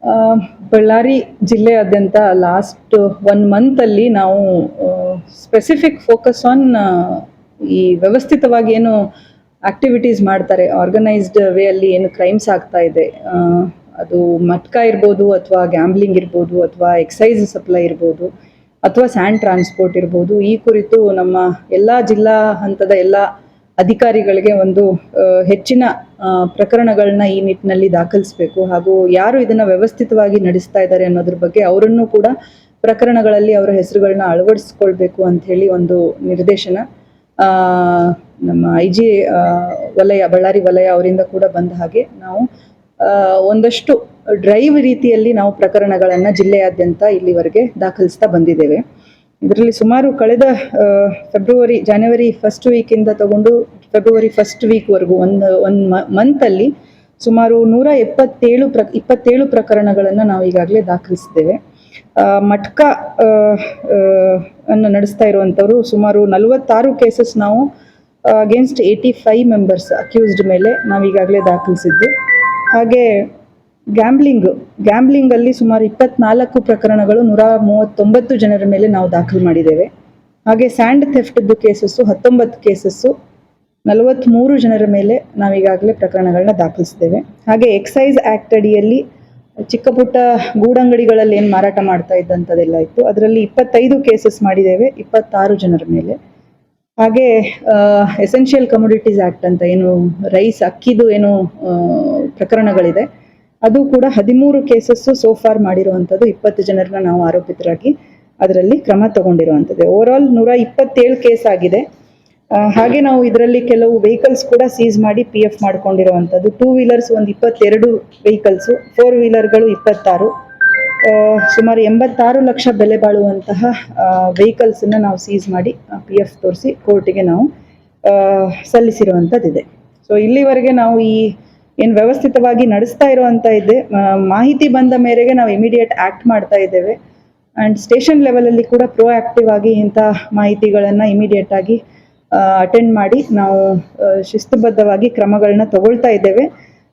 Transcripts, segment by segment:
ಆ, ಬಳ್ಳಾರಿ ಜಿಲ್ಲೆಯಾದ್ಯಂತ ಲಾಸ್ಟ್ 1 ಮಂತಲ್ಲಿ ನಾವು ಸ್ಪೆಸಿಫಿಕ್ ಫೋಕಸ್ ಆನ್ ಈ ವ್ಯವಸ್ಥಿತವಾಗಿ ಏನು ಆಕ್ಟಿವಿಟೀಸ್ ಮಾಡ್ತಾರೆ, ಆರ್ಗನೈಸ್ಡ್ ವೇ ಅಲ್ಲಿ ಏನು ಕ್ರೈಮ್ಸ್ ಆಗ್ತಾ ಇದೆ, ಅದು ಮಟ್ಕಾ ಇರ್ಬೋದು ಅಥವಾ ಗ್ಯಾಂಬ್ಲಿಂಗ್ ಇರ್ಬೋದು ಅಥವಾ ಎಕ್ಸೈಸ್ ಸಪ್ಲೈ ಇರ್ಬೋದು ಅಥವಾ ಸ್ಯಾಂಡ್ ಟ್ರಾನ್ಸ್ಪೋರ್ಟ್ ಇರ್ಬೋದು, ಈ ಕುರಿತು ನಮ್ಮ ಎಲ್ಲ ಜಿಲ್ಲಾ ಹಂತದ ಎಲ್ಲ ಅಧಿಕಾರಿಗಳಿಗೆ ಒಂದು ಹೆಚ್ಚಿನ ಪ್ರಕರಣಗಳನ್ನ ಈ ನಿಟ್ಟಿನಲ್ಲಿ ದಾಖಲಿಸಬೇಕು. ಹಾಗೂ ಯಾರು ಇದನ್ನ ವ್ಯವಸ್ಥಿತವಾಗಿ ನಡೆಸ್ತಾ ಇದ್ದಾರೆ ಅನ್ನೋದ್ರ ಬಗ್ಗೆ ಅವರನ್ನು ಕೂಡ ಪ್ರಕರಣಗಳಲ್ಲಿ ಅವರ ಹೆಸರುಗಳನ್ನ ಅಳವಡಿಸ್ಕೊಳ್ಬೇಕು ಅಂತ ಹೇಳಿ ಒಂದು ನಿರ್ದೇಶನ ನಮ್ಮ IG ವಲಯ, ಬಳ್ಳಾರಿ ವಲಯ ಅವರಿಂದ ಕೂಡ ಬಂದ ಹಾಗೆ ನಾವು ಒಂದಷ್ಟು ಡ್ರೈವ್ ರೀತಿಯಲ್ಲಿ ನಾವು ಪ್ರಕರಣಗಳನ್ನ ಜಿಲ್ಲೆಯಾದ್ಯಂತ ಇಲ್ಲಿವರೆಗೆ ದಾಖಲಿಸ್ತಾ ಬಂದಿದ್ದೇವೆ. ಇದರಲ್ಲಿ ಸುಮಾರು ಕಳೆದ ಜನವರಿ 1st ವೀಕಿಂದ ತಗೊಂಡು ಫೆಬ್ರವರಿ 1st ವೀಕ್ವರೆಗೂ ಒಂದು ಮಂತಲ್ಲಿ ಸುಮಾರು 127 ಪ್ರಕರಣಗಳನ್ನು ನಾವು ಈಗಾಗಲೇ ದಾಖಲಿಸಿದ್ದೇವೆ. ಮಟ್ಕಾ ಅನ್ನು ನಡೆಸ್ತಾ ಇರುವಂಥವ್ರು ಸುಮಾರು 46 ಕೇಸಸ್ ನಾವು ಅಗೇನ್ಸ್ಟ್ 85 ಮೆಂಬರ್ಸ್ ಅಕ್ಯೂಸ್ಡ್ ಮೇಲೆ ನಾವು ಈಗಾಗಲೇ ದಾಖಲಿಸಿದ್ದು. ಹಾಗೆ ಗ್ಯಾಂಬ್ಲಿಂಗ್ ಅಲ್ಲಿ ಸುಮಾರು 24 ಪ್ರಕರಣಗಳು 139 ಜನರ ಮೇಲೆ ನಾವು ದಾಖಲು ಮಾಡಿದ್ದೇವೆ. ಹಾಗೆ ಸ್ಯಾಂಡ್ ಥೆಫ್ಟ್ದು ಕೇಸಸ್ಸು 19 ಕೇಸಸ್ಸು 43 ಜನರ ಮೇಲೆ ನಾವೀಗಾಗಲೇ ಪ್ರಕರಣಗಳನ್ನ ದಾಖಲಿಸಿದ್ದೇವೆ. ಹಾಗೆ ಎಕ್ಸೈಸ್ ಆಕ್ಟ್ ಅಡಿಯಲ್ಲಿ ಚಿಕ್ಕ ಪುಟ್ಟ ಗೂಡಂಗಡಿಗಳಲ್ಲಿ ಏನು ಮಾರಾಟ ಮಾಡ್ತಾ ಇದ್ದಂಥದ್ದೆಲ್ಲ ಇತ್ತು, ಅದರಲ್ಲಿ 25 ಕೇಸಸ್ ಮಾಡಿದ್ದೇವೆ 26 ಜನರ ಮೇಲೆ. ಹಾಗೆ ಎಸೆನ್ಷಿಯಲ್ ಕಮೋಡಿಟೀಸ್ ಆಕ್ಟ್ ಅಂತ ಏನು ರೈಸ್ ಅಕ್ಕಿದು ಏನು ಪ್ರಕರಣಗಳಿದೆ, ಅದು ಕೂಡ 13 ಕೇಸಸ್ಸು ಸೋಫಾರ್ ಮಾಡಿರುವಂಥದ್ದು, 20 ಜನರನ್ನ ನಾವು ಆರೋಪಿತರಾಗಿ ಅದರಲ್ಲಿ ಕ್ರಮ ತಗೊಂಡಿರುವಂಥದ್ದು. ಓವರ್ ಆಲ್ 127 ಕೇಸ್ ಆಗಿದೆ. ಹಾಗೆ ನಾವು ಇದರಲ್ಲಿ ಕೆಲವು ವೆಹಿಕಲ್ಸ್ ಕೂಡ ಸೀಸ್ ಮಾಡಿ PF ಮಾಡ್ಕೊಂಡಿರುವಂಥದ್ದು. 2 ವೀಲರ್ಸ್ ಒಂದು 22 ವೆಹಿಕಲ್ಸು, 4 ವೀಲರ್ಗಳು 26, ಸುಮಾರು 86 ಲಕ್ಷ ಬೆಲೆ ಬಾಳುವಂತಹ ವೆಹಿಕಲ್ಸನ್ನು ನಾವು ಸೀಸ್ ಮಾಡಿ PF ತೋರಿಸಿ ಕೋರ್ಟಿಗೆ ನಾವು ಸಲ್ಲಿಸಿರುವಂಥದ್ದಿದೆ. ಸೊ ಇಲ್ಲಿವರೆಗೆ ನಾವು ಈ ಏನು ವ್ಯವಸ್ಥಿತವಾಗಿ ನಡೆಸ್ತಾ ಇರುವಂಥ ಇದೆ, ಮಾಹಿತಿ ಬಂದ ಮೇರೆಗೆ ನಾವು ಇಮಿಡಿಯೇಟ್ ಆಕ್ಟ್ ಮಾಡ್ತಾ ಇದ್ದೇವೆ. ಆ್ಯಂಡ್ ಸ್ಟೇಷನ್ ಲೆವೆಲಲ್ಲಿ ಕೂಡ ಪ್ರೋಆಕ್ಟಿವ್ ಆಗಿ ಇಂಥ ಮಾಹಿತಿಗಳನ್ನು ಇಮಿಡಿಯೇಟ್ ಆಗಿ ಅಟೆಂಡ್ ಮಾಡಿ ನಾವು ಶಿಸ್ತುಬದ್ಧವಾಗಿ ಕ್ರಮಗಳನ್ನ ತಗೊಳ್ತಾ ಇದ್ದೇವೆ.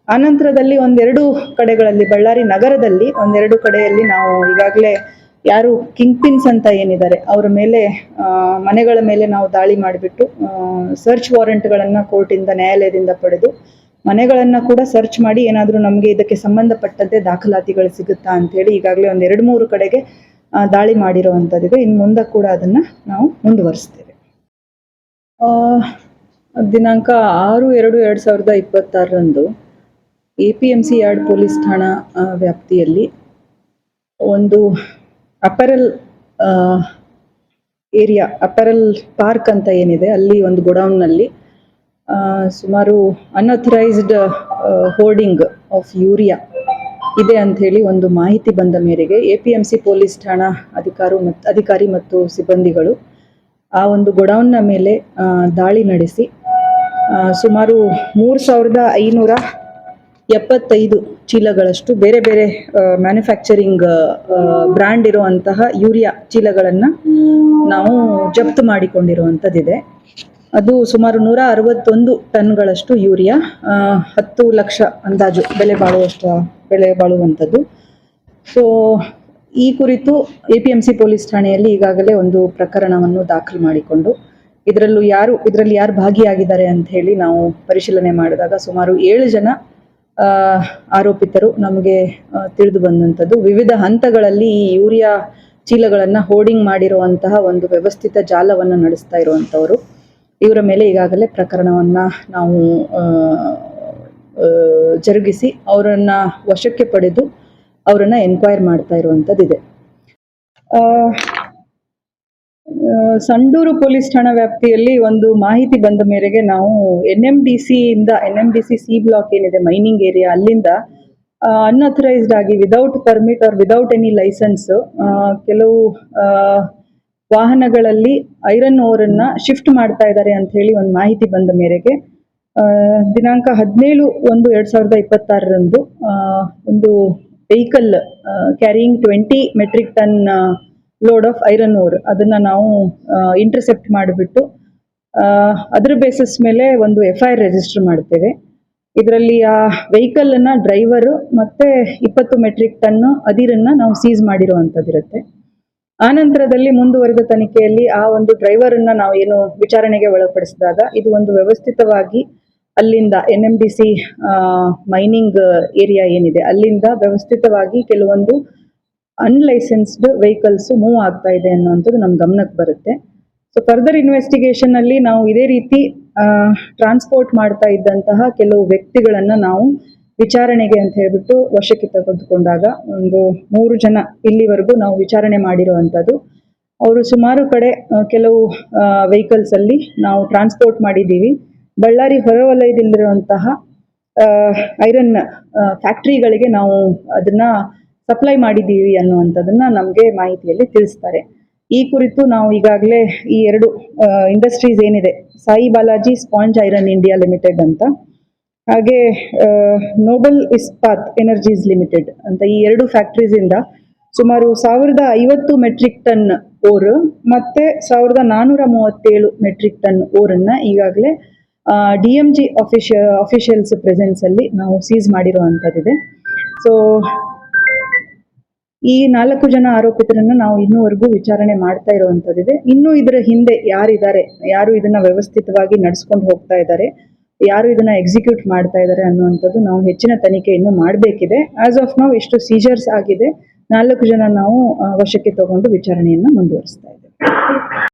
ಆನಂತರದಲ್ಲಿ ಒಂದೆರಡು ಕಡೆಗಳಲ್ಲಿ, ಬಳ್ಳಾರಿ ನಗರದಲ್ಲಿ ಒಂದೆರಡು ಕಡೆಯಲ್ಲಿ ನಾವು ಈಗಾಗಲೇ ಯಾರು ಕಿಂಗ್ ಪಿನ್ಸ್ ಅಂತ ಏನಿದ್ದಾರೆ ಅವರ ಮೇಲೆ ಮನೆಗಳ ಮೇಲೆ ನಾವು ದಾಳಿ ಮಾಡಿಬಿಟ್ಟು ಸರ್ಚ್ ವಾರೆಂಟ್ಗಳನ್ನು ಕೋರ್ಟಿಂದ, ನ್ಯಾಯಾಲಯದಿಂದ ಪಡೆದು ಮನೆಗಳನ್ನು ಕೂಡ ಸರ್ಚ್ ಮಾಡಿ ಏನಾದರೂ ನಮಗೆ ಇದಕ್ಕೆ ಸಂಬಂಧಪಟ್ಟಂತೆ ದಾಖಲಾತಿಗಳು ಸಿಗುತ್ತಾ ಅಂಥೇಳಿ ಈಗಾಗಲೇ ಒಂದು 2-3 ಕಡೆಗೆ ದಾಳಿ ಮಾಡಿರುವಂಥದ್ದಿದೆ. ಇನ್ನು ಮುಂದೆ ಕೂಡ ಅದನ್ನು ನಾವು ಮುಂದುವರಿಸ್ತೇವೆ. ದಿನಾಂಕ 6/2/2026 APMC ಯಾರ್ಡ್ ಪೊಲೀಸ್ ಠಾಣಾ ವ್ಯಾಪ್ತಿಯಲ್ಲಿ ಒಂದು ಅಪರಲ್ ಏರಿಯಾ, ಅಪರಲ್ ಪಾರ್ಕ್ ಅಂತ ಏನಿದೆ ಅಲ್ಲಿ ಒಂದು ಗೋಡೌನ್ನಲ್ಲಿ ಸುಮಾರು ಅನ್ಅಥರೈಸ್ಡ್ ಹೋರ್ಡಿಂಗ್ ಆಫ್ ಯೂರಿಯಾ ಇದೆ ಅಂತ ಹೇಳಿ ಒಂದು ಮಾಹಿತಿ ಬಂದ ಮೇರೆಗೆ APMC ಪೊಲೀಸ್ ಠಾಣಾ ಅಧಿಕಾರಿ ಮತ್ತು ಸಿಬ್ಬಂದಿಗಳು ಆ ಒಂದು ಗೋಡೌನ್ನ ಮೇಲೆ ದಾಳಿ ನಡೆಸಿ ಸುಮಾರು 3575 ಚೀಲಗಳಷ್ಟು ಬೇರೆ ಬೇರೆ ಮ್ಯಾನುಫ್ಯಾಕ್ಚರಿಂಗ್ ಬ್ರ್ಯಾಂಡ್ ಇರುವಂತಹ ಯೂರಿಯಾ ಚೀಲಗಳನ್ನು ನಾವು ಜಪ್ತು ಮಾಡಿಕೊಂಡಿರುವಂಥದ್ದಿದೆ. ಅದು ಸುಮಾರು 161 ಟನ್ಗಳಷ್ಟು ಯೂರಿಯಾ, 10 ಲಕ್ಷ ಅಂದಾಜು ಬೆಲೆ ಬಾಳುವಂಥದ್ದು. ಸೊ ಈ ಕುರಿತು APMC ಪೊಲೀಸ್ ಠಾಣೆಯಲ್ಲಿ ಈಗಾಗಲೇ ಒಂದು ಪ್ರಕರಣವನ್ನು ದಾಖಲು ಮಾಡಿಕೊಂಡು ಇದರಲ್ಲಿ ಯಾರು ಭಾಗಿಯಾಗಿದ್ದಾರೆ ಅಂತ ಹೇಳಿ ನಾವು ಪರಿಶೀಲನೆ ಮಾಡಿದಾಗ ಸುಮಾರು 7 ಜನ ಆರೋಪಿತರು ನಮಗೆ ತಿಳಿದು ಬಂದಂಥದ್ದು. ವಿವಿಧ ಹಂತಗಳಲ್ಲಿ ಈ ಯೂರಿಯಾ ಚೀಲಗಳನ್ನು ಹೋರ್ಡಿಂಗ್ ಮಾಡಿರುವಂತಹ ಒಂದು ವ್ಯವಸ್ಥಿತ ಜಾಲವನ್ನು ನಡೆಸ್ತಾ ಇರುವಂಥವರು. ಇವರ ಮೇಲೆ ಈಗಾಗಲೇ ಪ್ರಕರಣವನ್ನು ನಾವು ಜರುಗಿಸಿ ಅವರನ್ನು ವಶಕ್ಕೆ ಪಡೆದು ಅವರನ್ನು ಎನ್ಕ್ವೈರ್ ಮಾಡ್ತಾ ಇರುವಂಥದ್ದಿದೆ. ಸಂಡೂರು ಪೊಲೀಸ್ ಠಾಣಾ ವ್ಯಾಪ್ತಿಯಲ್ಲಿ ಒಂದು ಮಾಹಿತಿ ಬಂದ ಮೇರೆಗೆ ನಾವು NMDC ಸಿ ಬ್ಲಾಕ್ ಏನಿದೆ ಮೈನಿಂಗ್ ಏರಿಯಾ, ಅಲ್ಲಿಂದ ಅನ್ಅಥರೈಸ್ಡ್ ಆಗಿ without permit or without any licence ಕೆಲವು ವಾಹನಗಳಲ್ಲಿ ಐರನ್ ಓರನ್ನ ಶಿಫ್ಟ್ ಮಾಡ್ತಾ ಇದ್ದಾರೆ ಅಂತ ಹೇಳಿ ಒಂದು ಮಾಹಿತಿ ಬಂದ ಮೇರೆಗೆ ದಿನಾಂಕ 17/1/2026 ಒಂದು vehicle carrying 20 metric ton load of iron ore ಅದನ್ನ ನಾವು ಇಂಟರ್ಸೆಪ್ಟ್ ಮಾಡಿಬಿಟ್ಟು ಅದರ ಬೇಸಿಸ್ ಮೇಲೆ ಒಂದು FIR ರಿಜಿಸ್ಟರ್ ಮಾಡ್ತೇವೆ. ಇದರಲ್ಲಿ ಆ ವೆಹಿಕಲ್ ಅನ್ನ ಡ್ರೈವರು ಮತ್ತೆ 20 ಮೆಟ್ರಿಕ್ ಟನ್ ಅದಿರನ್ನ ನಾವು ಸೀಸ್ ಮಾಡಿರುವಂತದ್ದಿರುತ್ತೆ. ಆ ನಂತರದಲ್ಲಿ ಮುಂದುವರೆದ ತನಿಖೆಯಲ್ಲಿ ಆ ಒಂದು ಡ್ರೈವರ್ ಅನ್ನ ನಾವು ಏನು ವಿಚಾರಣೆಗೆ ಒಳಪಡಿಸಿದಾಗ ಇದು ಒಂದು ವ್ಯವಸ್ಥಿತವಾಗಿ ಅಲ್ಲಿಂದ NMDC ಮೈನಿಂಗ್ ಏರಿಯಾ ಏನಿದೆ ಅಲ್ಲಿಂದ ವ್ಯವಸ್ಥಿತವಾಗಿ ಕೆಲವೊಂದು ಅನ್ಲೈಸೆನ್ಸ್ಡ್ ವೆಹಿಕಲ್ಸ್ ಮೂವ್ ಆಗ್ತಾ ಇದೆ ಅನ್ನುವಂಥದ್ದು ನಮ್ಮ ಗಮನಕ್ಕೆ ಬರುತ್ತೆ. ಸೊ ಫರ್ದರ್ ಇನ್ವೆಸ್ಟಿಗೇಷನ್ ಅಲ್ಲಿ ನಾವು ಇದೇ ರೀತಿ ಟ್ರಾನ್ಸ್ಪೋರ್ಟ್ ಮಾಡ್ತಾ ಇದ್ದಂತಹ ಕೆಲವು ವ್ಯಕ್ತಿಗಳನ್ನ ನಾವು ವಿಚಾರಣೆಗೆ ಅಂತ ಹೇಳ್ಬಿಟ್ಟು ವಶಕ್ಕೆ ತೆಗೆದುಕೊಂಡಾಗ ಒಂದು 3 ಜನ ಇಲ್ಲಿವರೆಗೂ ನಾವು ವಿಚಾರಣೆ ಮಾಡಿರುವಂಥದ್ದು. ಅವರು ಸುಮಾರು ಕಡೆ ಕೆಲವು ವೆಹಿಕಲ್ಸ್ ಅಲ್ಲಿ ನಾವು ಟ್ರಾನ್ಸ್ಪೋರ್ಟ್ ಮಾಡಿದ್ದೀವಿ. ಬಳ್ಳಾರಿ ಹೊರವಲಯದಲ್ಲಿರುವಂತಹ ಐರನ್ ಫ್ಯಾಕ್ಟ್ರಿಗಳಿಗೆ ನಾವು ಅದನ್ನ ಸಪ್ಲೈ ಮಾಡಿದ್ದೀವಿ ಅನ್ನುವಂಥದ್ದನ್ನ ನಮಗೆ ಮಾಹಿತಿಯಲ್ಲಿ ತಿಳಿಸ್ತಾರೆ. ಈ ಕುರಿತು ನಾವು ಈಗಾಗಲೇ ಈ 2 ಇಂಡಸ್ಟ್ರೀಸ್ ಏನಿದೆ, Sai Balaji sponge iron India limited ಅಂತ, ಹಾಗೆ ನೋಬಲ್ ಇಸ್ಪಾತ್ ಎನರ್ಜೀಸ್ ಲಿಮಿಟೆಡ್ ಅಂತ ಈ 2 ಫ್ಯಾಕ್ಟ್ರೀಸ್ ಇಂದ ಸುಮಾರು 1050 ಮೆಟ್ರಿಕ್ ಟನ್ ಓರ್ ಮತ್ತೆ 1437 ಮೆಟ್ರಿಕ್ ಟನ್ ಓರನ್ನ ಈಗಾಗಲೇ DMG ಅಫಿಷಿಯಲ್ಸ್ ಪ್ರೆಸೆನ್ಸ್ ಅಲ್ಲಿ ನಾವು ಸೀಸ್ ಮಾಡಿರುವಂತದ್ದಿದೆ. ಸೊ ಈ 4 ಜನ ಆರೋಪಿತರನ್ನ ನಾವು ಇನ್ನೂವರೆಗೂ ವಿಚಾರಣೆ ಮಾಡ್ತಾ ಇರುವಂತದ್ದಿದೆ. ಇನ್ನು ಇದರ ಹಿಂದೆ ಯಾರಿದ್ದಾರೆ, ಯಾರು ಇದನ್ನ ವ್ಯವಸ್ಥಿತವಾಗಿ ನಡೆಸ್ಕೊಂಡು ಹೋಗ್ತಾ ಇದ್ದಾರೆ, ಯಾರು ಇದನ್ನ ಎಕ್ಸಿಕ್ಯೂಟ್ ಮಾಡ್ತಾ ಇದ್ದಾರೆ ಅನ್ನುವಂಥದ್ದು ನಾವು ಹೆಚ್ಚಿನ ತನಿಖೆ ಇನ್ನೂ ಮಾಡಬೇಕಿದೆ. ಆಸ್ ಆಫ್ ನಾವು ಇಷ್ಟು ಸೀಜರ್ಸ್ ಆಗಿದೆ, 4 ಜನ ನಾವು ವಶಕ್ಕೆ ತಗೊಂಡು ವಿಚಾರಣೆಯನ್ನ ಮುಂದುವರಿಸ್ತಾ ಇದ್ದೀವಿ.